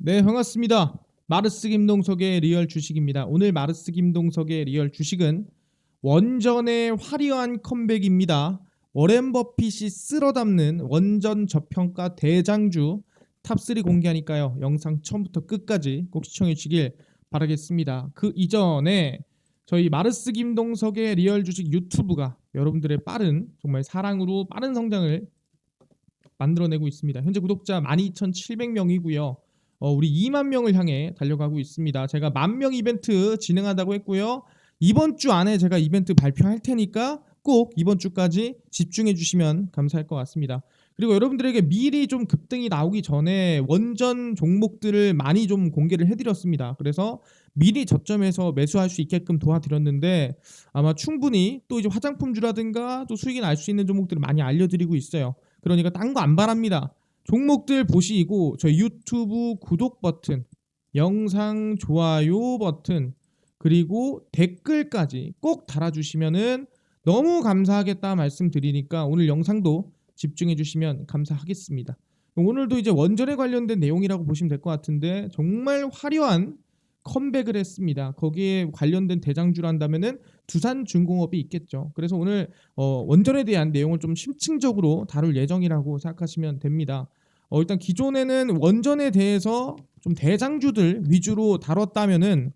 네, 반갑습니다. 마르스 김동석의 리얼 주식입니다. 오늘 마르스 김동석의 리얼 주식은 원전의 화려한 컴백입니다. 워렌 버핏이 쓸어담는 원전 저평가 대장주 탑3 공개하니까요. 영상 처음부터 끝까지 꼭 시청해 주시길 바라겠습니다. 그 이전에 저희 마르스 김동석의 리얼 주식 유튜브가 여러분들의 빠른 정말 사랑으로 빠른 성장을 만들어내고 있습니다. 현재 구독자 12,700명이고요. 우리 2만 명을 향해 달려가고 있습니다. 제가 10,000명 이벤트 진행한다고 했고요. 이번 주 안에 제가 이벤트 발표할 테니까 꼭 이번 주까지 집중해 주시면 감사할 것 같습니다. 그리고 여러분들에게 미리 좀 급등이 나오기 전에 원전 종목들을 많이 좀 공개를 해드렸습니다. 그래서 미리 저점에서 매수할 수 있게끔 도와드렸는데 아마 충분히 또 이제 화장품주라든가 또 수익이 날 수 있는 종목들을 많이 알려드리고 있어요. 그러니까 딴 거 안 바랍니다. 종목들 보시고 저희 유튜브 구독 버튼, 영상 좋아요 버튼, 그리고 댓글까지 꼭 달아주시면은 너무 감사하겠다 말씀드리니까 오늘 영상도 집중해 주시면 감사하겠습니다. 오늘도 이제 원전에 관련된 내용이라고 보시면 될 것 같은데 정말 화려한 컴백을 했습니다. 거기에 관련된 대장주란다면은 두산중공업이 있겠죠. 그래서 오늘 원전에 대한 내용을 좀 심층적으로 다룰 예정이라고 생각하시면 됩니다. 일단 기존에는 원전에 대해서 좀 대장주들 위주로 다뤘다면은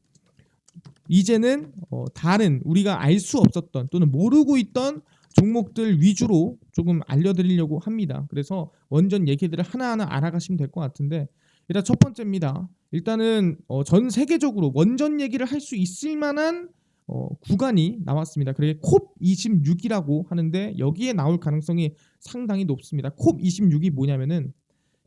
이제는 다른 우리가 알 수 없었던 또는 모르고 있던 종목들 위주로 조금 알려드리려고 합니다. 그래서 원전 얘기들을 하나하나 알아가시면 될 것 같은데 일단 첫 번째입니다. 일단은 전 세계적으로 원전 얘기를 할 수 있을 만한 구간이 나왔습니다. 그게 콥26이라고 하는데 여기에 나올 가능성이 상당히 높습니다. 콥26이 뭐냐면은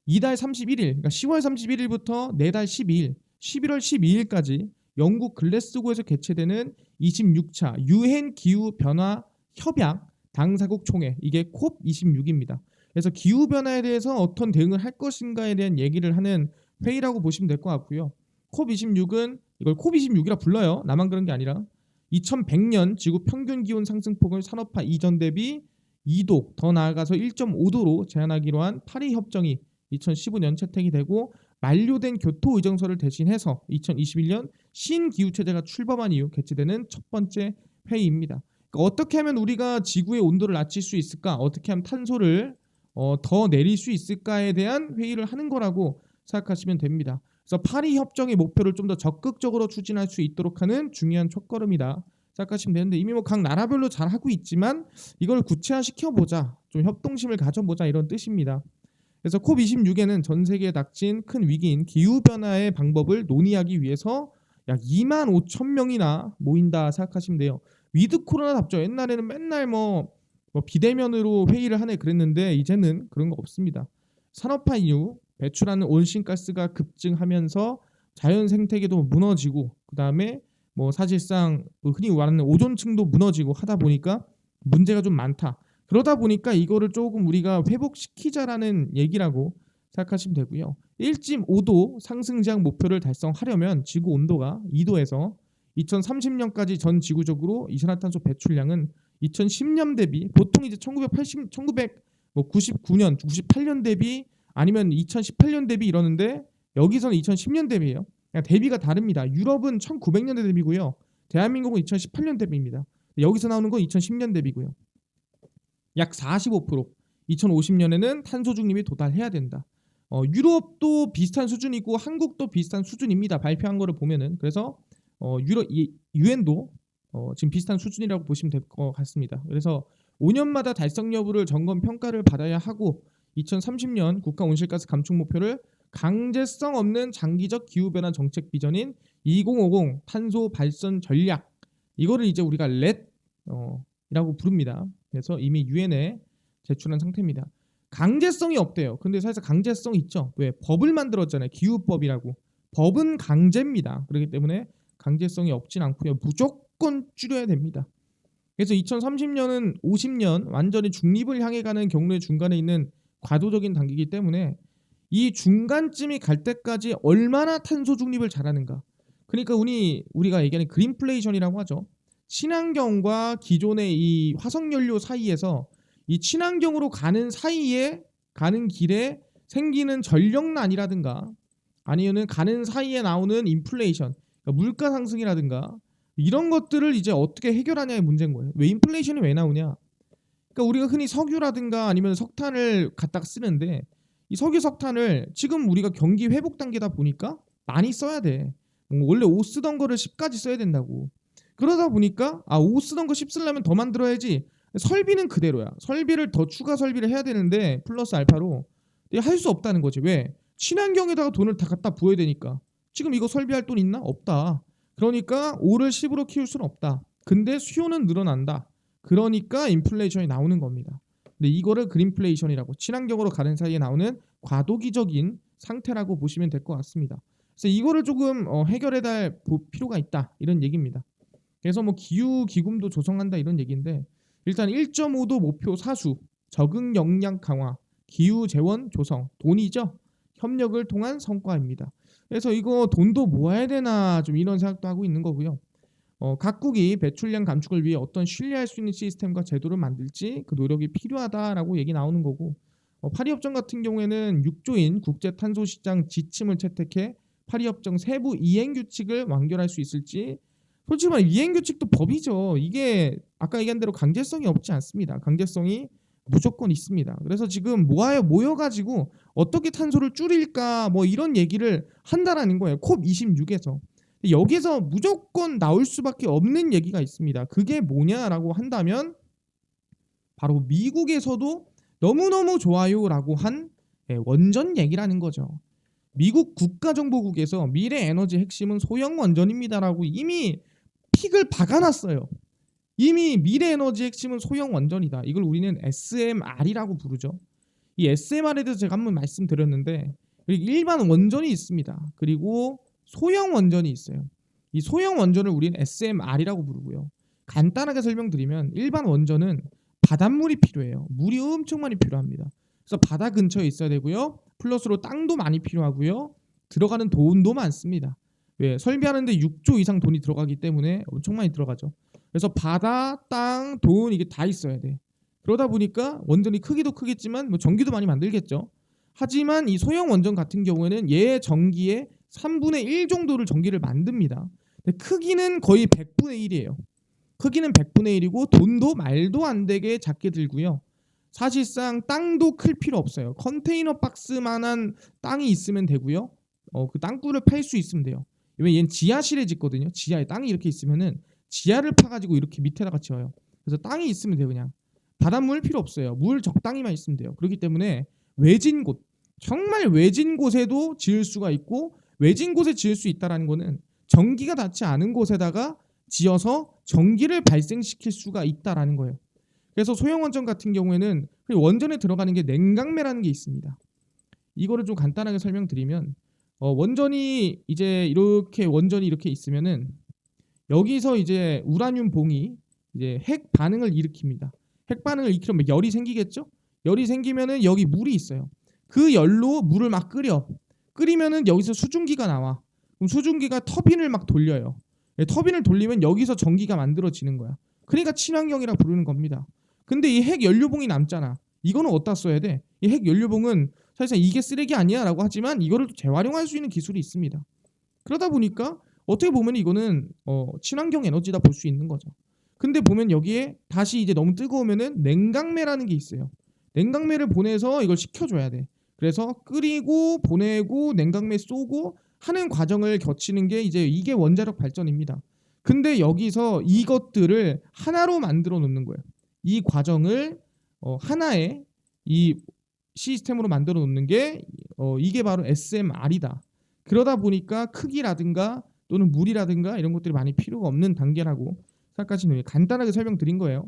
이달 31일, 그러니까 10월 31일부터 내달 12일, 11월 12일까지 영국 글래스고에서 개최되는 26차 유엔 기후 변화 협약 당사국 총회, 이게 콥26입니다. 그래서 기후 변화에 대해서 어떤 대응을 할 것인가에 대한 얘기를 하는 회의라고 보시면 될 것 같고요. 콥26은 이걸 콥26이라 불러요. 나만 그런 게 아니라 2100년 지구 평균 기온 상승폭을 산업화 이전 대비 2도 더 나아가서 1.5도로 제한하기로 한 파리 협정이 2015년 채택이 되고 만료된 교토 의정서를 대신해서 2021년 신기후체제가 출범한 이후 개최되는 첫 번째 회의입니다. 그러니까 어떻게 하면 우리가 지구의 온도를 낮출 수 있을까? 어떻게 하면 탄소를 더 내릴 수 있을까에 대한 회의를 하는 거라고 생각하시면 됩니다. 그래서 파리 협정의 목표를 좀 더 적극적으로 추진할 수 있도록 하는 중요한 첫걸음이다 생각하시면 되는데 이미 뭐 각 나라별로 잘 하고 있지만 이걸 구체화시켜 보자, 좀 협동심을 가져보자 이런 뜻입니다. 그래서 콥26에는 전 세계에 닥친 큰 위기인 기후 변화의 방법을 논의하기 위해서 약 2만 5천 명이나 모인다 생각하시면 돼요. 위드 코로나답죠. 옛날에는 맨날 뭐 비대면으로 회의를 하네 그랬는데 이제는 그런 거 없습니다. 산업화 이후 배출하는 온실가스가 급증하면서 자연 생태계도 무너지고 그다음에 뭐 사실상 흔히 말하는 오존층도 무너지고 하다 보니까 문제가 좀 많다. 그러다 보니까 이거를 조금 우리가 회복시키자라는 얘기라고 생각하시면 되고요. 1.5도 상승 제한 목표를 달성하려면 지구 온도가 2도에서 2030년까지 전 지구적으로 이산화탄소 배출량은 2010년 대비 보통 이제 1999년, 98년 대비 아니면 2018년 대비 이러는데 여기서는 2010년 대비예요. 그냥 대비가 다릅니다. 유럽은 1900년대 대비고요. 대한민국은 2018년 대비입니다. 여기서 나오는 건 2010년 대비고요. 약 45%, 2050년에는 탄소 중립이 도달해야 된다. 유럽도 비슷한 수준이고 한국도 비슷한 수준입니다. 발표한 거를 보면은. 그래서 유럽 유엔도 지금 비슷한 수준이라고 보시면 될 것 같습니다. 그래서 5년마다 달성 여부를 점검 평가를 받아야 하고 2030년 국가 온실가스 감축 목표를 강제성 없는 장기적 기후 변화 정책 비전인 2050 탄소 발전 전략, 이거를 이제 우리가 렛이라고 부릅니다. 그래서 이미 유엔에 제출한 상태입니다. 강제성이 없대요. 근데 사실 강제성 있죠. 왜? 법을 만들었잖아요. 기후법이라고. 법은 강제입니다. 그렇기 때문에 강제성이 없진 않고요. 무조건 줄여야 됩니다. 그래서 2030년은 50년 완전히 중립을 향해 가는 경로의 중간에 있는 과도적인 단계이기 때문에 이 중간쯤이 갈 때까지 얼마나 탄소 중립을 잘하는가. 그러니까 우리가 얘기하는 그린플레이션이라고 하죠. 친환경과 기존의 이 화석연료 사이에서 이 친환경으로 가는 사이에 가는 길에 생기는 전력난이라든가 아니면은 가는 사이에 나오는 인플레이션, 그러니까 물가 상승이라든가 이런 것들을 이제 어떻게 해결하냐의 문제인 거예요. 왜 인플레이션이 왜 나오냐? 그러니까 우리가 흔히 석유라든가 아니면 석탄을 갖다가 쓰는데 이 석유 석탄을 지금 우리가 경기 회복 단계다 보니까 많이 써야 돼. 원래 5 쓰던 거를 10까지 써야 된다고. 그러다 보니까 5 쓰던 거 10 쓰려면 더 만들어야지. 설비는 그대로야. 설비를 더 추가 설비를 해야 되는데 플러스 알파로 할 수 없다는 거지. 왜? 친환경에다가 돈을 다 갖다 부어야 되니까. 지금 이거 설비할 돈 있나? 없다. 그러니까 5를 10으로 키울 수는 없다. 근데 수요는 늘어난다. 그러니까 인플레이션이 나오는 겁니다. 근데 이거를 그린플레이션이라고, 친환경으로 가는 사이에 나오는 과도기적인 상태라고 보시면 될 것 같습니다. 그래서 이거를 조금 해결해 달 필요가 있다, 이런 얘기입니다. 그래서 뭐 기후 기금도 조성한다 이런 얘기인데, 일단 1.5도 목표 사수, 적응 역량 강화, 기후 재원 조성, 돈이죠. 협력을 통한 성과입니다. 그래서 이거 돈도 모아야 되나 좀 이런 생각도 하고 있는 거고요. 각국이 배출량 감축을 위해 어떤 신뢰할 수 있는 시스템과 제도를 만들지 그 노력이 필요하다라고 얘기 나오는 거고, 파리협정 같은 경우에는 6조인 국제탄소시장 지침을 채택해 파리협정 세부 이행규칙을 완결할 수 있을지. 솔직히 말해 이행규칙도 법이죠. 이게 아까 얘기한 대로 강제성이 없지 않습니다. 강제성이 무조건 있습니다. 그래서 지금 모여가지고 어떻게 탄소를 줄일까 뭐 이런 얘기를 한다라는 거예요. 콥26에서. 여기서 무조건 나올 수밖에 없는 얘기가 있습니다. 그게 뭐냐라고 한다면 바로 미국에서도 너무너무 좋아요라고 한 원전 얘기라는 거죠. 미국 국가정보국에서 미래 에너지 핵심은 소형 원전입니다라고 이미 픽을 박아놨어요. 이미 미래 에너지 핵심은 소형 원전이다. 이걸 우리는 SMR이라고 부르죠. 이 SMR에 대해서 제가 한번 말씀드렸는데, 일반 원전이 있습니다. 그리고 소형 원전이 있어요. 이 소형 원전을 우리는 SMR이라고 부르고요. 간단하게 설명드리면 일반 원전은 바닷물이 필요해요. 물이 엄청 많이 필요합니다. 그래서 바다 근처에 있어야 되고요. 플러스로 땅도 많이 필요하고요. 들어가는 돈도 많습니다. 왜? 설비하는데 6조 이상 돈이 들어가기 때문에 엄청 많이 들어가죠. 그래서 바다, 땅, 돈 이게 다 있어야 돼. 그러다 보니까 원전이 크기도 크겠지만 뭐 전기도 많이 만들겠죠. 하지만 이 소형 원전 같은 경우에는 얘 전기의 3분의 1 정도를 전기를 만듭니다. 근데 크기는 거의 100분의 1이에요. 크기는 100분의 1이고 돈도 말도 안 되게 작게 들고요. 사실상 땅도 클 필요 없어요. 컨테이너 박스만한 땅이 있으면 되고요. 그 땅굴을 팔 수 있으면 돼요. 왜냐면 얘는 지하실에 짓거든요. 지하에 땅이 이렇게 있으면은 지하를 파가지고 이렇게 밑에다가 지어요. 그래서 땅이 있으면 돼요. 그냥 바닷물 필요 없어요. 물 적당히만 있으면 돼요. 그렇기 때문에 외진 곳, 정말 외진 곳에도 지을 수가 있고, 외진 곳에 지을 수 있다는 거는 전기가 닿지 않은 곳에다가 지어서 전기를 발생시킬 수가 있다라는 거예요. 그래서 소형 원전 같은 경우에는 원전에 들어가는 게 냉각매라는 게 있습니다. 이거를 좀 간단하게 설명드리면, 원전이 이렇게 있으면은 여기서 이제 우라늄 봉이 이제 핵 반응을 일으킵니다. 핵 반응을 일으키면 열이 생기겠죠? 열이 생기면은 여기 물이 있어요. 그 열로 물을 막 끓이면은 여기서 수증기가 나와. 그럼 수증기가 터빈을 막 돌려요. 터빈을 돌리면 여기서 전기가 만들어지는 거야. 그러니까 친환경이라 부르는 겁니다. 근데 이 핵 연료봉이 남잖아. 이거는 어디다 써야 돼? 이 핵 연료봉은 사실상 이게 쓰레기 아니야라고 하지만 이거를 재활용할 수 있는 기술이 있습니다. 그러다 보니까 어떻게 보면 이거는 친환경 에너지다 볼 수 있는 거죠. 근데 보면 여기에 다시 이제 너무 뜨거우면은 냉각매라는 게 있어요. 냉각매를 보내서 이걸 식혀줘야 돼. 그래서 끓이고 보내고 냉각매 쏘고 하는 과정을 거치는 게 이게 원자력 발전입니다. 근데 여기서 이것들을 하나로 만들어 놓는 거예요. 이 과정을 하나의 이 시스템으로 만들어 놓는 게 이게 바로 SMR이다. 그러다 보니까 크기라든가 또는 물이라든가 이런 것들이 많이 필요가 없는 단계라고 생각하시는, 간단하게 설명드린 거예요.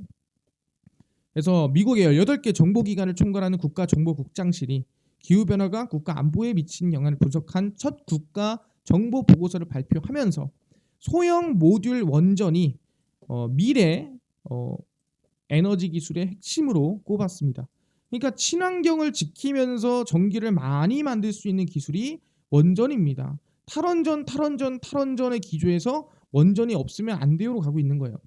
그래서 미국의 18개 정보기관을 총괄하는 국가정보국장실이 기후변화가 국가 안보에 미치는 영향을 분석한 첫 국가 정보 보고서를 발표하면서 소형 모듈 원전이 미래 에너지 기술의 핵심으로 꼽았습니다. 그러니까 친환경을 지키면서 전기를 많이 만들 수 있는 기술이 원전입니다. 탈원전의 기조에서 원전이 없으면 안 돼요로 가고 있는 거예요.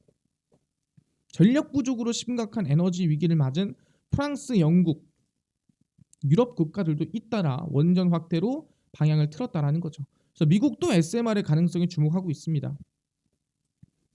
전력 부족으로 심각한 에너지 위기를 맞은 프랑스, 영국, 유럽 국가들도 잇따라 원전 확대로 방향을 틀었다라는 거죠. 그래서 미국도 SMR의 가능성에 주목하고 있습니다.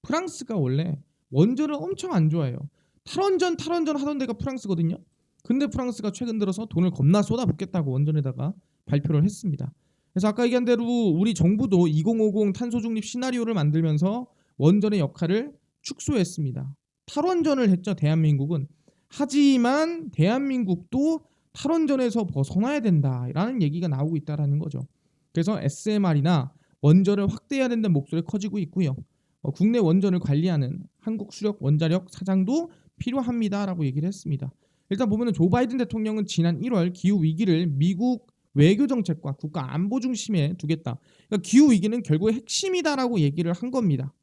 프랑스가 원래 원전을 엄청 안 좋아해요. 탈원전 하던 데가 프랑스거든요. 근데 프랑스가 최근 들어서 돈을 겁나 쏟아붓겠다고 원전에다가 발표를 했습니다. 그래서 아까 얘기한 대로 우리 정부도 2050 탄소 중립 시나리오를 만들면서 원전의 역할을 축소했습니다. 탈원전을 했죠, 대한민국은. 하지만 대한민국도 탈원전에서 벗어나야 된다라는 얘기가 나오고 있다라는 거죠. 그래서 SMR이나 원전을 확대해야 된다는 목소리가 커지고 있고요. 국내 원전을 관리하는 한국수력원자력 사장도 필요합니다라고 얘기를 했습니다. 일단 보면은 조 바이든 대통령은 지난 1월 기후 위기를 미국 외교 정책과 국가 안보 중심에 두겠다. 그러니까 기후 위기는 결국 핵심이다라고 얘기를 한 겁니다.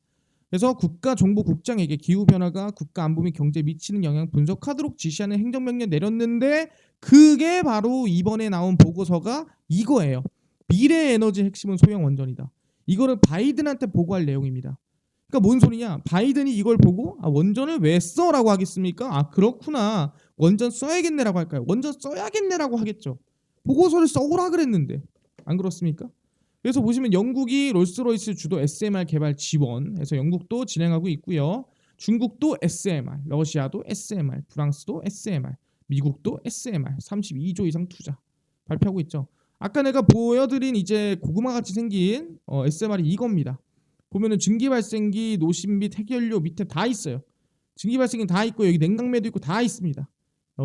그래서 국가정보국장에게 기후 변화가 국가 안보 및 경제에 미치는 영향 분석하도록 지시하는 행정명령 내렸는데 그게 바로 이번에 나온 보고서가 이거예요. 미래 에너지 핵심은 소형 원전이다. 이거를 바이든한테 보고할 내용입니다. 그러니까 뭔 소리냐? 바이든이 이걸 보고 원전을 왜 써라고 하겠습니까? 그렇구나. 원전 써야겠네라고 할까요? 원전 써야겠네라고 하겠죠. 보고서를 써오라 그랬는데 안 그렇습니까? 그래서 보시면 영국이 롤스로이스 주도 SMR 개발 지원해서 영국도 진행하고 있고요. 중국도 SMR, 러시아도 SMR, 프랑스도 SMR, 미국도 SMR 32조 이상 투자 발표하고 있죠. 아까 내가 보여드린 이제 고구마 같이 생긴 SMR이 이겁니다. 보면은 증기 발생기, 노심 및 핵연료 밑에 다 있어요. 증기 발생기 다 있고 여기 냉각매도 있고 다 있습니다.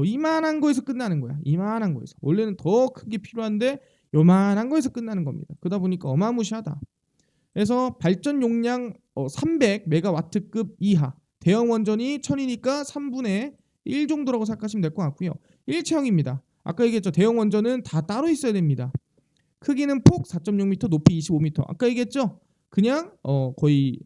이만한 거에서 끝나는 거야. 이만한 거에서. 원래는 더 큰 게 필요한데 요만한 거에서 끝나는 겁니다. 그러다 보니까 어마무시하다. 그래서 발전 용량 300메가와트급 이하 대형 원전이 1000이니까 3분의 1 정도라고 생각하시면 될 것 같고요. 일체형입니다. 아까 얘기했죠. 대형 원전은 다 따로 있어야 됩니다. 크기는 폭 4.6m, 높이 25m. 아까 얘기했죠. 그냥 거의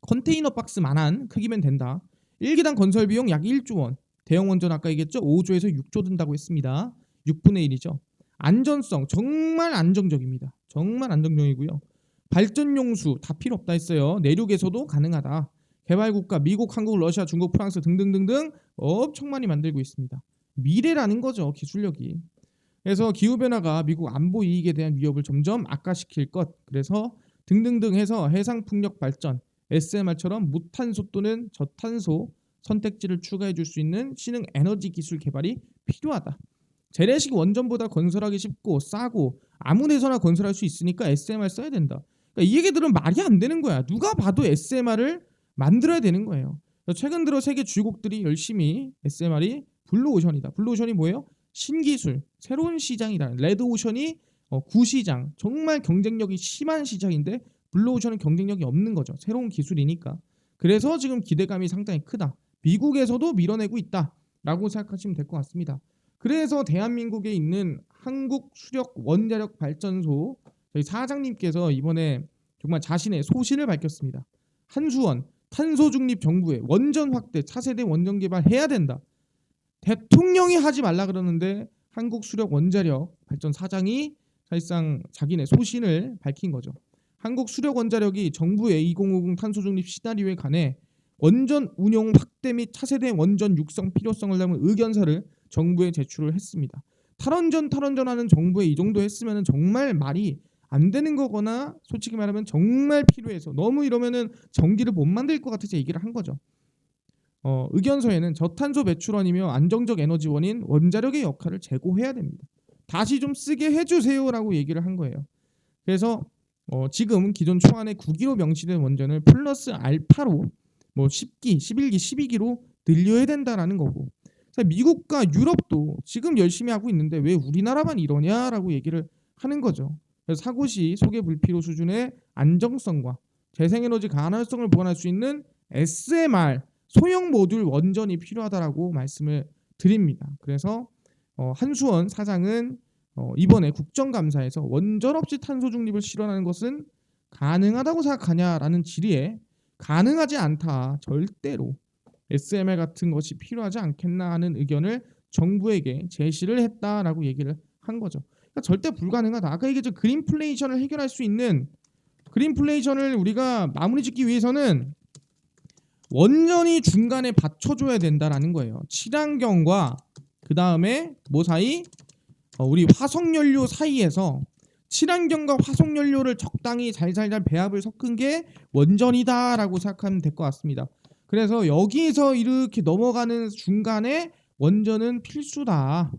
컨테이너 박스만한 크기면 된다. 1기당 건설 비용 약 1조 원. 대형 원전 아까 얘기했죠. 5조에서 6조 든다고 했습니다. 6분의 1이죠. 안전성 정말 안정적입니다. 정말 안정적이고요. 발전 용수 다 필요 없다 했어요. 내륙에서도 가능하다. 개발국가 미국, 한국, 러시아, 중국, 프랑스 등등등등 엄청 많이 만들고 있습니다. 미래라는 거죠. 기술력이. 그래서 기후변화가 미국 안보 이익에 대한 위협을 점점 악화시킬 것. 그래서 등등등 해서 해상풍력 발전, SMR처럼 무탄소 또는 저탄소 선택지를 추가해 줄 수 있는 신흥 에너지 기술 개발이 필요하다. 재래식 원전보다 건설하기 쉽고 싸고 아무 데서나 건설할 수 있으니까 SMR 써야 된다. 그러니까 이 얘기들은 말이 안 되는 거야. 누가 봐도 SMR을 만들어야 되는 거예요. 최근 들어 세계 주요국들이 열심히 SMR이 블루오션이다. 블루오션이 뭐예요? 신기술, 새로운 시장이다. 레드오션이 구시장, 정말 경쟁력이 심한 시장인데 블루오션은 경쟁력이 없는 거죠. 새로운 기술이니까. 그래서 지금 기대감이 상당히 크다. 미국에서도 밀어내고 있다라고 생각하시면 될 것 같습니다. 그래서 대한민국에 있는 한국수력원자력발전소 저희 사장님께서 이번에 정말 자신의 소신을 밝혔습니다. 한수원 탄소중립 정부에 원전 확대 차세대 원전 개발해야 된다. 대통령이 하지 말라 그러는데 한국수력원자력발전 사장이 사실상 자기네 소신을 밝힌 거죠. 한국수력원자력이 정부의 2050 탄소중립 시나리오에 관해 원전 운용 확대 및 차세대 원전 육성 필요성을 담은 의견서를 정부에 제출을 했습니다. 탈원전 하는 정부에 이 정도 했으면 정말 말이 안 되는 거거나 솔직히 말하면 정말 필요해서 너무 이러면은 전기를 못 만들 것 같아서 얘기를 한 거죠. 의견서에는 저탄소 배출원이며 안정적 에너지원인 원자력의 역할을 제고해야 됩니다. 다시 좀 쓰게 해주세요라고 얘기를 한 거예요. 그래서 지금 기존 초안에 9기로 명시된 원전을 플러스 알파로 10기, 11기, 12기로 늘려야 된다라는 거고 미국과 유럽도 지금 열심히 하고 있는데 왜 우리나라만 이러냐라고 얘기를 하는 거죠. 그래서 사고시 소개 불필요 수준의 안정성과 재생에너지 가능성을 보완할 수 있는 SMR 소형 모듈 원전이 필요하다라고 말씀을 드립니다. 그래서 한수원 사장은 이번에 국정감사에서 원전 없이 탄소 중립을 실현하는 것은 가능하다고 생각하냐라는 질의에 가능하지 않다. 절대로 SMR 같은 것이 필요하지 않겠나 하는 의견을 정부에게 제시를 했다라고 얘기를 한 거죠. 그러니까 절대 불가능하다. 아까 얘기했죠. 그린플레이션을 해결할 수 있는 그린플레이션을 우리가 마무리 짓기 위해서는 원전이 중간에 받쳐줘야 된다라는 거예요. 친환경과 그 다음에 뭐 사이? 우리 화석연료 사이에서 친환경과 화석 연료를 적당히 잘잘잘 배합을 섞은 게 원전이다라고 생각하면 될 것 같습니다. 그래서 여기서 이렇게 넘어가는 중간에 원전은 필수다.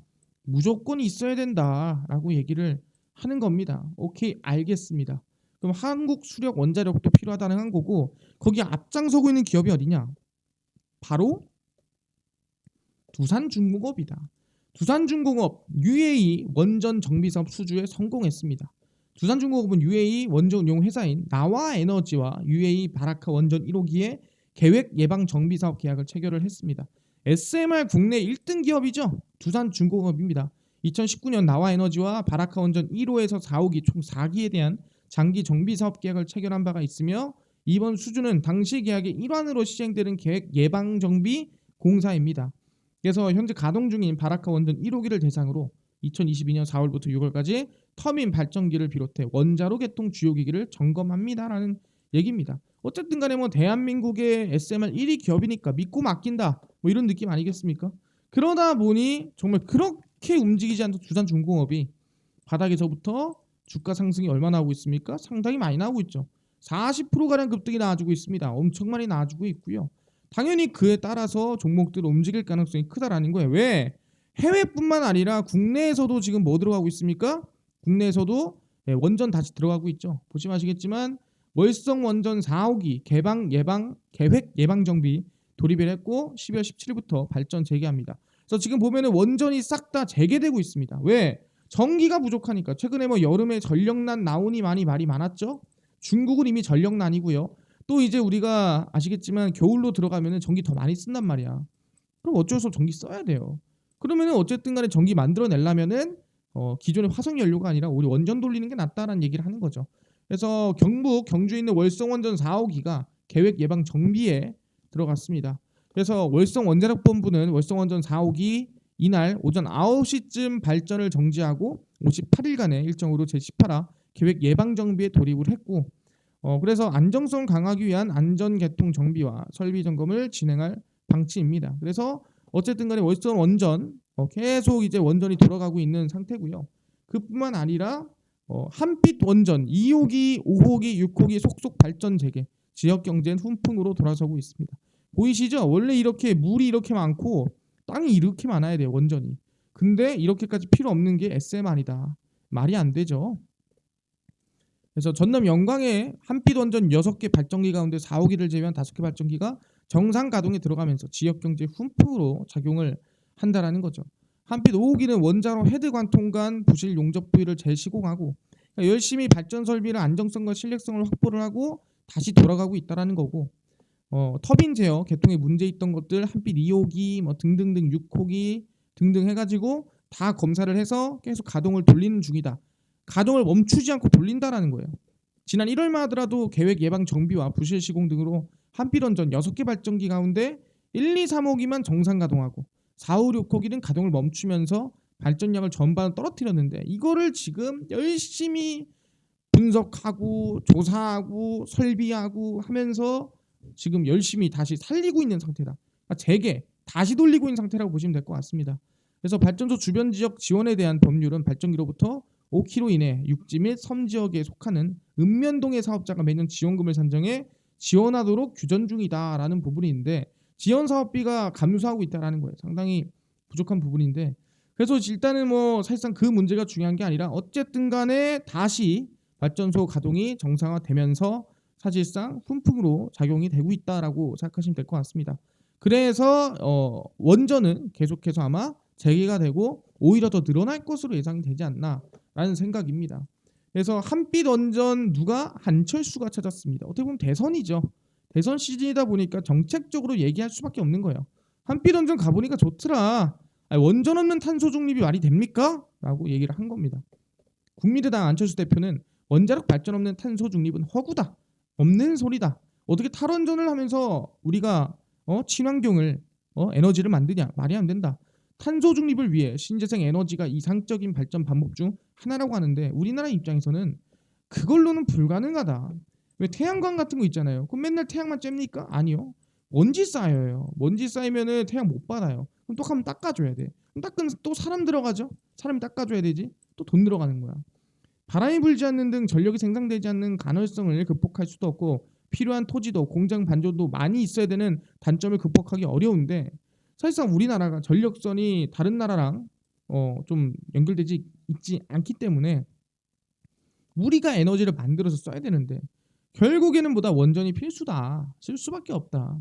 무조건 있어야 된다라고 얘기를 하는 겁니다. 오케이, 알겠습니다. 그럼 한국 수력 원자력도 필요하다는 한 거고, 거기 앞장서고 있는 기업이 어디냐? 바로 두산중공업이다. 두산중공업 UAE 원전 정비 사업 수주에 성공했습니다. 두산중공업은 UAE 원전 운용 회사인 나와에너지와 UAE 바라카 원전 1호기의 계획 예방 정비 사업 계약을 체결을 했습니다. SMR 국내 1등 기업이죠. 두산중공업입니다. 2019년 나와에너지와 바라카 원전 1호에서 4호기 총 4기에 대한 장기 정비 사업 계약을 체결한 바가 있으며, 이번 수주는 당시 계약의 일환으로 시행되는 계획 예방 정비 공사입니다. 그래서 현재 가동 중인 바라카 원전 1호기를 대상으로 2022년 4월부터 6월까지 터빈 발전기를 비롯해 원자로 개통 주요 기기를 점검합니다라는 얘기입니다. 어쨌든 간에 뭐 대한민국의 SMR 1위 기업이니까 믿고 맡긴다, 뭐 이런 느낌 아니겠습니까? 그러다 보니 정말 그렇게 움직이지 않던 두산중공업이 바닥에서부터 주가 상승이 얼마나 나오고 있습니까? 상당히 많이 나오고 있죠. 40%가량 급등이 나와주고 있습니다. 엄청 많이 나와주고 있고요. 당연히 그에 따라서 종목들 움직일 가능성이 크다라는 거예요. 왜? 해외뿐만 아니라 국내에서도 지금 뭐 들어가고 있습니까? 국내에서도 원전 다시 들어가고 있죠. 보시면 아시겠지만 월성 원전 4호기 개방 예방 계획 예방 정비 돌입을 했고 12월 17일부터 발전 재개합니다. 그래서 지금 보면은 원전이 싹 다 재개되고 있습니다. 왜? 전기가 부족하니까. 최근에 뭐 여름에 전력난 나오니 많이 말이 많았죠. 중국은 이미 전력난이고요. 또 이제 우리가 아시겠지만 겨울로 들어가면은 전기 더 많이 쓴단 말이야. 그럼 어쩔 수 없이 전기 써야 돼요. 그러면은 어쨌든 간에 전기 만들어내려면은 기존의 화석 연료가 아니라 우리 원전 돌리는 게 낫다라는 얘기를 하는 거죠. 그래서 경북 경주에 있는 월성원전 4호기가 계획 예방 정비에 들어갔습니다. 그래서 월성 원자력본부는 월성원전 4호기 이날 오전 9시쯤 발전을 정지하고 58일간의 일정으로 제18화 계획 예방 정비에 돌입을 했고, 그래서 안정성 강화하기 위한 안전 개통 정비와 설비 점검을 진행할 방침입니다. 그래서 어쨌든 간에 월성 원전 계속 이제 원전이 돌아가고 있는 상태고요. 그뿐만 아니라 한빛 원전 2호기, 5호기, 6호기 속속 발전 재개, 지역 경제는 훈풍으로 돌아서고 있습니다. 보이시죠? 원래 이렇게 물이 이렇게 많고 땅이 이렇게 많아야 돼요, 원전이. 근데 이렇게까지 필요 없는 게 SMR이다. 말이 안 되죠. 그래서 전남 영광의 한빛 원전 6개 발전기 가운데 4호기를 제외한 5개 발전기가 정상 가동에 들어가면서 지역 경제 훈풍으로 작용을 한다라는 거죠. 한빛 5호기는 원자로 헤드 관통 간 부실 용접 부위를 재시공하고, 그러니까 열심히 발전 설비를 안정성과 신뢰성을 확보를 하고 다시 돌아가고 있다라는 거고, 터빈 제어 개통에 문제 있던 것들 한빛 2호기 뭐 등등등 6호기 등등 해가지고 다 검사를 해서 계속 가동을 돌리는 중이다. 가동을 멈추지 않고 돌린다라는 거예요. 지난 1월만 하더라도 계획 예방 정비와 부실 시공 등으로 한빛 원전 6개 발전기 가운데 1, 2, 3호기만 정상 가동하고 4, 5, 6호기는 가동을 멈추면서 발전량을 전반 떨어뜨렸는데, 이거를 지금 열심히 분석하고 조사하고 설비하고 하면서 지금 열심히 다시 살리고 있는 상태다. 그러니까 재개, 다시 돌리고 있는 상태라고 보시면 될 것 같습니다. 그래서 발전소 주변 지역 지원에 대한 법률은 발전기로부터 5km 이내 육지 및 섬 지역에 속하는 읍면동의 사업자가 매년 지원금을 산정해 지원하도록 규정 중이다라는 부분이 있는데, 지원 사업비가 감소하고 있다라는 거예요. 상당히 부족한 부분인데, 그래서 일단은 뭐 사실상 그 문제가 중요한 게 아니라 어쨌든 간에 다시 발전소 가동이 정상화되면서 사실상 훈풍으로 작용이 되고 있다라고 생각하시면 될 것 같습니다. 그래서 원전은 계속해서 아마 재개가 되고 오히려 더 늘어날 것으로 예상이 되지 않나라는 생각입니다. 그래서 한빛 원전 누가? 한철수가 찾았습니다. 어떻게 보면 대선이죠. 대선 시즌이다 보니까 정책적으로 얘기할 수밖에 없는 거예요. 한빛 원전 가보니까 좋더라. 아니, 원전 없는 탄소 중립이 말이 됩니까? 라고 얘기를 한 겁니다. 국민의당 안철수 대표는 원자력 발전 없는 탄소 중립은 허구다. 없는 소리다. 어떻게 탈원전을 하면서 우리가 친환경을 에너지를 만드냐? 말이 안 된다. 탄소 중립을 위해 신재생 에너지가 이상적인 발전 방법 중 하나라고 하는데, 우리나라 입장에서는 그걸로는 불가능하다. 왜 태양광 같은 거 있잖아요. 그럼 맨날 태양만 쬐니까? 아니요. 먼지 쌓여요. 먼지 쌓이면은 태양 못 받아요. 그럼 또 한번 닦아줘야 돼. 그럼 닦은 또 사람 들어가죠. 사람이 닦아줘야 되지. 또 돈 들어가는 거야. 바람이 불지 않는 등 전력이 생산되지 않는 가능성을 극복할 수도 없고 필요한 토지도 공장 반조도 많이 있어야 되는 단점을 극복하기 어려운데 사실상 우리나라가 전력선이 다른 나라랑 좀 연결되지 있지 않기 때문에 우리가 에너지를 만들어서 써야 되는데 결국에는 보다 원전이 필수다. 쓸 수밖에 없다.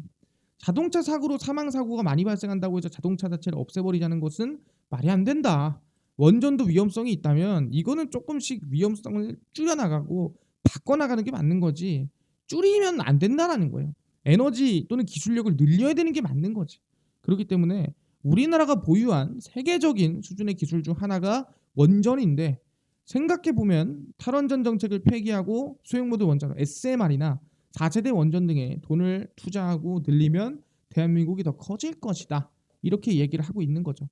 자동차 사고로 사망 사고가 많이 발생한다고 해서 자동차 자체를 없애버리자는 것은 말이 안 된다. 원전도 위험성이 있다면 이거는 조금씩 위험성을 줄여나가고 바꿔나가는 게 맞는 거지. 줄이면 안 된다라는 거예요. 에너지 또는 기술력을 늘려야 되는 게 맞는 거지. 그렇기 때문에 우리나라가 보유한 세계적인 수준의 기술 중 하나가 원전인데 생각해 보면 탈원전 정책을 폐기하고 소형모듈 원자로 SMR이나 4세대 원전 등에 돈을 투자하고 늘리면 대한민국이 더 커질 것이다. 이렇게 얘기를 하고 있는 거죠.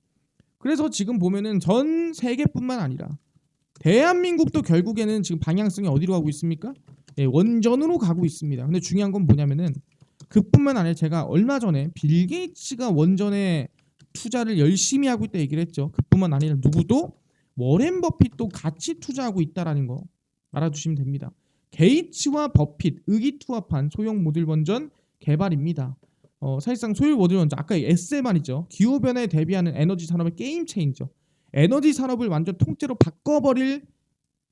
그래서 지금 보면은 전 세계뿐만 아니라 대한민국도 결국에는 지금 방향성이 어디로 가고 있습니까? 예, 원전으로 가고 있습니다. 근데 중요한 건 뭐냐면은 그뿐만 아니라 제가 얼마 전에 빌 게이츠가 원전에 투자를 열심히 하고 있다 얘기를 했죠. 그뿐만 아니라 누구도 워렌 버핏도 같이 투자하고 있다라는 거 알아두시면 됩니다. 게이츠와 버핏 의기투합한 소형 모듈 원전 개발입니다. 사실상 소형 모듈 원전 아까 SMR이죠. 기후변화에 대비하는 에너지 산업의 게임 체인저. 에너지 산업을 완전 통째로 바꿔버릴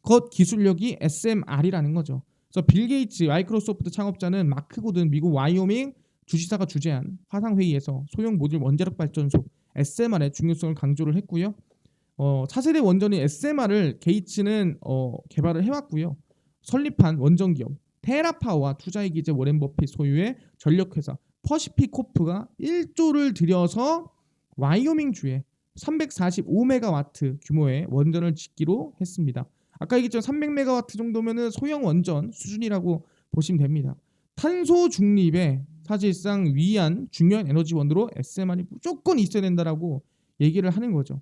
것 기술력이 SMR이라는 거죠. 그래서 빌 게이츠 마이크로소프트 창업자는 마크 고든 미국 와이오밍 주지사가 주재한 화상회의에서 소형 모듈 원자력 발전소 SMR의 중요성을 강조를 했고요. 4세대 원전인 SMR을 게이츠는 개발을 해왔고요. 설립한 원전 기업 테라파워와 투자의 기재 워렌 버핏 소유의 전력회사 퍼시픽코프가 1조를 들여서 와이오밍 주에 345메가와트 규모의 원전을 짓기로 했습니다. 아까 얘기했죠. 300메가와트 정도면은 소형 원전 수준이라고 보시면 됩니다. 탄소 중립에 사실상 위한 중요한 에너지원으로 SMR이 무조건 있어야 된다라고 얘기를 하는 거죠.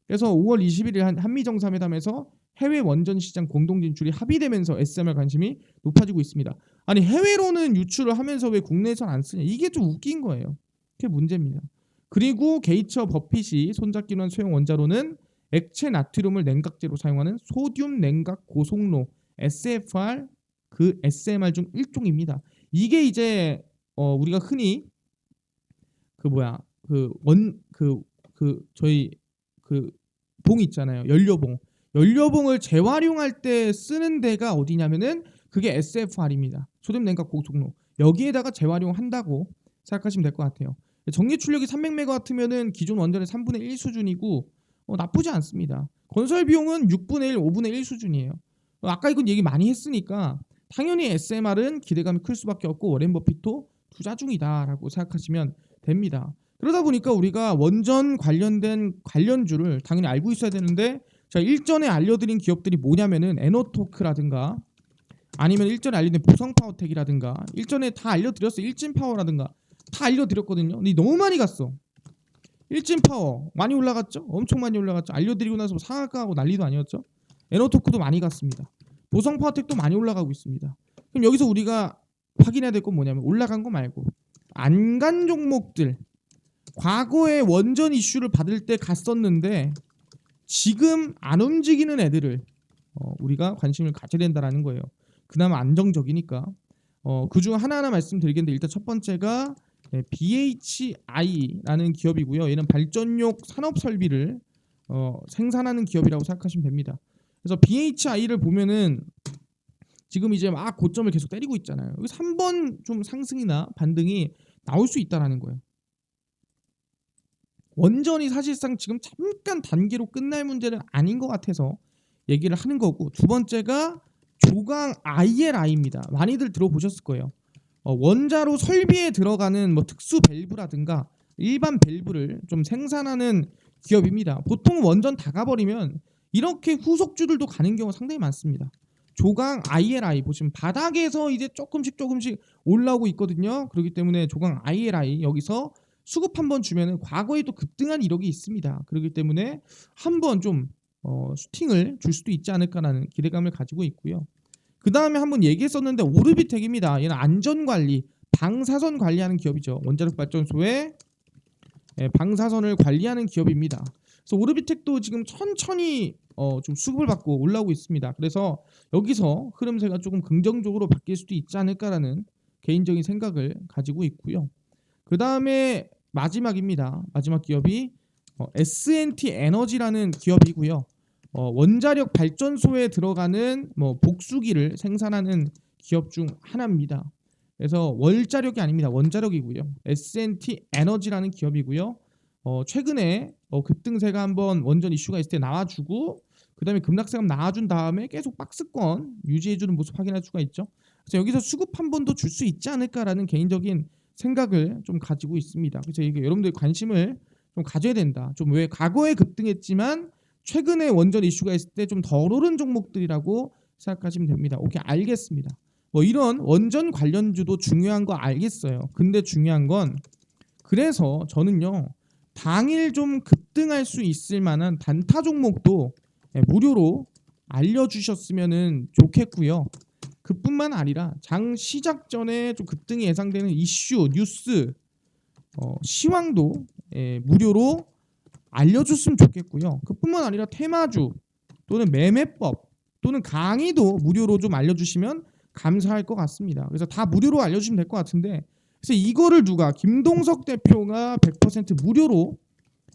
그래서 5월 21일 한미 정상회담에서 해외 원전 시장 공동 진출이 합의되면서 SMR 관심이 높아지고 있습니다. 아니 해외로는 유출을 하면서 왜 국내에서는 안 쓰냐? 이게 좀 웃긴 거예요. 그게 문제입니다. 그리고 게이츠와 버핏이 손잡기로 한 소형 원자로는 액체 나트륨을 냉각제로 사용하는 소듐 냉각 고속로 SFR 그 SMR 중 일종입니다. 이게 이제 우리가 흔히 저희 봉 있잖아요. 연료봉을 재활용할 때 쓰는 데가 어디냐면은 그게 SFR입니다. 소듐 냉각 고속로. 여기에다가 재활용한다고 생각하시면 될 것 같아요. 전기 출력이 300메가와트면은 기존 원전의 3분의 1 수준이고 나쁘지 않습니다. 건설 비용은 6분의 1, 5분의 1 수준이에요. 아까 이건 얘기 많이 했으니까 당연히 SMR은 기대감이 클 수밖에 없고 워렌 버핏도 투자 중이다라고 생각하시면 됩니다. 그러다 보니까 우리가 원전 관련된 관련주를 당연히 알고 있어야 되는데 제가 일전에 알려드린 기업들이 뭐냐면은 에너토크라든가 아니면 일전에 알려드린 보성파워텍이라든가 일전에 다 알려드렸어요. 일진파워라든가 다 알려드렸거든요. 근데 너무 많이 갔어. 일진파워 많이 올라갔죠? 엄청 많이 올라갔죠. 알려드리고 나서 상한가하고 난리도 아니었죠. 에너토크도 많이 갔습니다. 보성파워텍도 많이 올라가고 있습니다. 그럼 여기서 우리가 확인해야 될 건 뭐냐면 올라간 거 말고 안 간 종목들 과거에 원전 이슈를 받을 때 갔었는데 지금 안 움직이는 애들을 우리가 관심을 가져야 된다는 거예요. 그나마 안정적이니까 그중 하나하나 말씀드리겠는데 일단 첫 번째가 BHI라는 기업이고요. 얘는 발전용 산업 설비를 생산하는 기업이라고 생각하시면 됩니다. 그래서 BHI를 보면은 지금 이제 막 고점을 계속 때리고 있잖아요. 여기서 한번 좀 상승이나 반등이 나올 수 있다라는 거예요. 원전이 사실상 지금 잠깐 단계로 끝날 문제는 아닌 것 같아서 얘기를 하는 거고 두 번째가 조강 ILI입니다. 많이들 들어보셨을 거예요. 원자로 설비에 들어가는 뭐 특수 밸브라든가 일반 밸브를 좀 생산하는 기업입니다. 보통 원전 다 가버리면 이렇게 후속주들도 가는 경우가 상당히 많습니다. 조강 ILI 보시면 바닥에서 이제 조금씩 올라오고 있거든요. 그렇기 때문에 조강 ILI 여기서 수급 한번 주면은 과거에 또 급등한 이력이 있습니다. 그렇기 때문에 한번 좀 슈팅을 줄 수도 있지 않을까라는 기대감을 가지고 있고요. 그 다음에 한번 얘기했었는데 오르비텍입니다. 얘는 안전관리, 방사선 관리하는 기업이죠. 원자력 발전소의 방사선을 관리하는 기업입니다. 그래서 오르비텍도 지금 천천히 좀 수급을 받고 올라오고 있습니다. 그래서 여기서 흐름세가 조금 긍정적으로 바뀔 수도 있지 않을까라는 개인적인 생각을 가지고 있고요. 그 다음에 마지막입니다. 마지막 기업이 S&T 에너지라는 기업이고요. 원자력 발전소에 들어가는 복수기를 생산하는 기업 중 하나입니다. 그래서 월자력이 아닙니다. 원자력이고요. S&T 에너지라는 기업이고요. 최근에 급등세가 한번 원전 이슈가 있을 때 나와주고 그 다음에 급락세가 나와준 다음에 계속 박스권 유지해주는 모습 확인할 수가 있죠. 그래서 여기서 수급 한 번 더 줄 수 있지 않을까라는 개인적인 생각을 좀 가지고 있습니다. 그래서 이게 여러분들 관심을 좀 가져야 된다. 좀 왜 과거에 급등했지만 최근에 원전 이슈가 있을 때 좀 덜 오른 종목들이라고 생각하시면 됩니다. 오케이, 알겠습니다. 이런 원전 관련주도 중요한 거 알겠어요. 근데 중요한 건 그래서 저는요 당일 좀 급등할 수 있을 만한 단타 종목도 무료로 알려주셨으면 좋겠고요. 그뿐만 아니라 장 시작 전에 좀 급등이 예상되는 이슈, 뉴스, 시황도 무료로 알려줬으면 좋겠고요. 그뿐만 아니라 테마주 또는 매매법 또는 강의도 무료로 좀 알려주시면 감사할 것 같습니다. 그래서 다 무료로 알려주시면 될 것 같은데 그래서 이거를 누가 김동석 대표가 100% 무료로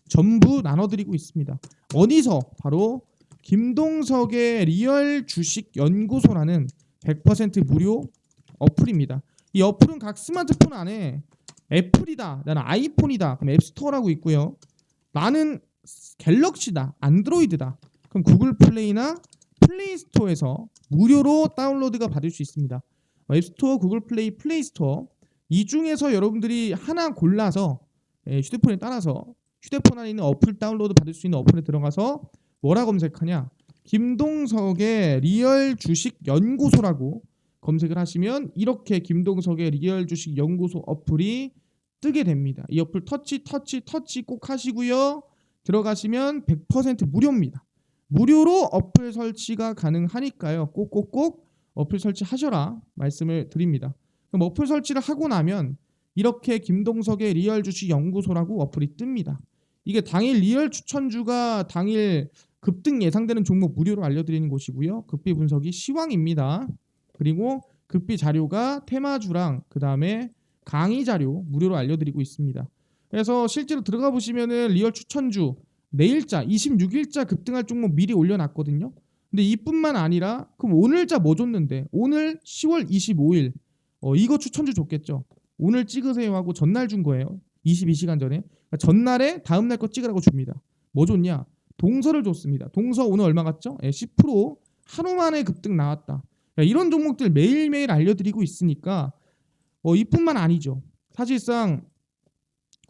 전부 나눠드리고 있습니다. 어디서? 바로 김동석의 리얼 주식 연구소라는 100% 무료 어플입니다. 이 어플은 각 스마트폰 안에 애플이다, 나는 아이폰이다, 그럼 앱스토어라고 있고요. 나는 갤럭시다, 안드로이드다, 그럼 구글 플레이나 플레이스토어에서 무료로 다운로드가 받을 수 있습니다. 앱스토어, 구글 플레이, 플레이스토어 이 중에서 여러분들이 하나 골라서 휴대폰에 따라서 휴대폰 안에 있는 어플 다운로드 받을 수 있는 어플에 들어가서 뭐라 검색하냐? 김동석의 리얼 주식 연구소라고 검색을 하시면 이렇게 김동석의 리얼 주식 연구소 어플이 뜨게 됩니다. 이 어플 터치 꼭 하시고요. 들어가시면 100% 무료입니다. 무료로 어플 설치가 가능하니까요. 꼭꼭꼭 어플 설치하셔라 말씀을 드립니다. 그럼 어플 설치를 하고 나면 이렇게 김동석의 리얼 주식 연구소라고 어플이 뜹니다. 이게 당일 리얼 추천주가 당일 급등 예상되는 종목 무료로 알려드리는 곳이고요. 급비 분석이 시황입니다. 그리고 급비 자료가 테마주랑 그 다음에 강의 자료 무료로 알려드리고 있습니다. 그래서 실제로 들어가 보시면은 리얼 추천주 내일자 26일자 급등할 종목 미리 올려놨거든요. 근데 이뿐만 아니라 그럼 오늘자 뭐 줬는데 오늘 10월 25일 이거 추천주 줬겠죠. 오늘 찍으세요 하고 전날 준 거예요. 22시간 전에. 그러니까 전날에 다음날 거 찍으라고 줍니다. 뭐 줬냐? 동서를 줬습니다. 동서 오늘 얼마 갔죠? 10% 하루 만에 급등 나왔다. 이런 종목들 매일매일 알려드리고 있으니까 이뿐만 아니죠. 사실상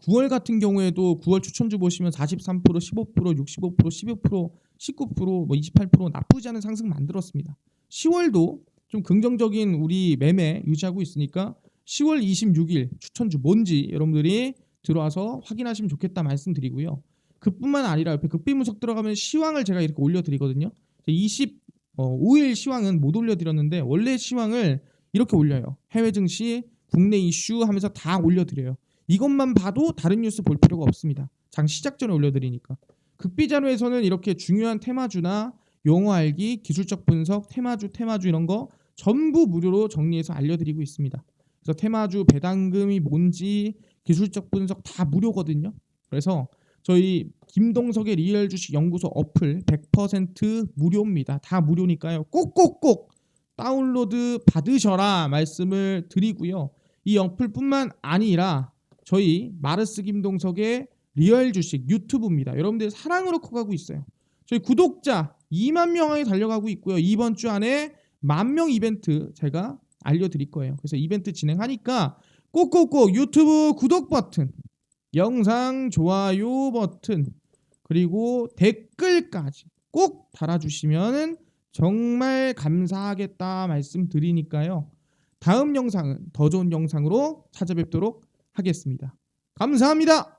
9월 같은 경우에도 9월 추천주 보시면 43%, 15%, 65%, 12%, 19%, 28% 나쁘지 않은 상승 만들었습니다. 10월도 좀 긍정적인 우리 매매 유지하고 있으니까 10월 26일 추천주 뭔지 여러분들이 들어와서 확인하시면 좋겠다 말씀드리고요. 그뿐만 아니라 옆에 급비 분석 들어가면 시황을 제가 이렇게 올려드리거든요. 25일 시황은 못 올려드렸는데 원래 시황을 이렇게 올려요. 해외 증시, 국내 이슈 하면서 다 올려드려요. 이것만 봐도 다른 뉴스 볼 필요가 없습니다. 장 시작 전에 올려드리니까. 급비 자료에서는 이렇게 중요한 테마주나 용어 알기, 기술적 분석, 테마주 이런 거 전부 무료로 정리해서 알려드리고 있습니다. 그래서 테마주 배당금이 뭔지 기술적 분석 다 무료거든요. 그래서 저희 김동석의 리얼 주식 연구소 어플 100% 무료입니다. 다 무료니까요. 꼭꼭꼭 다운로드 받으셔라 말씀을 드리고요. 이 어플뿐만 아니라 저희 마르스 김동석의 리얼 주식 유튜브입니다. 여러분들 사랑으로 커가고 있어요. 저희 구독자 2만 명이 달려가고 있고요. 이번 주 안에 10,000명 이벤트 제가 알려드릴 거예요. 그래서 이벤트 진행하니까 꼭꼭꼭 유튜브 구독 버튼, 영상 좋아요 버튼, 그리고 댓글까지 꼭 달아주시면 정말 감사하겠다 말씀드리니까요. 다음 영상은 더 좋은 영상으로 찾아뵙도록 하겠습니다. 감사합니다.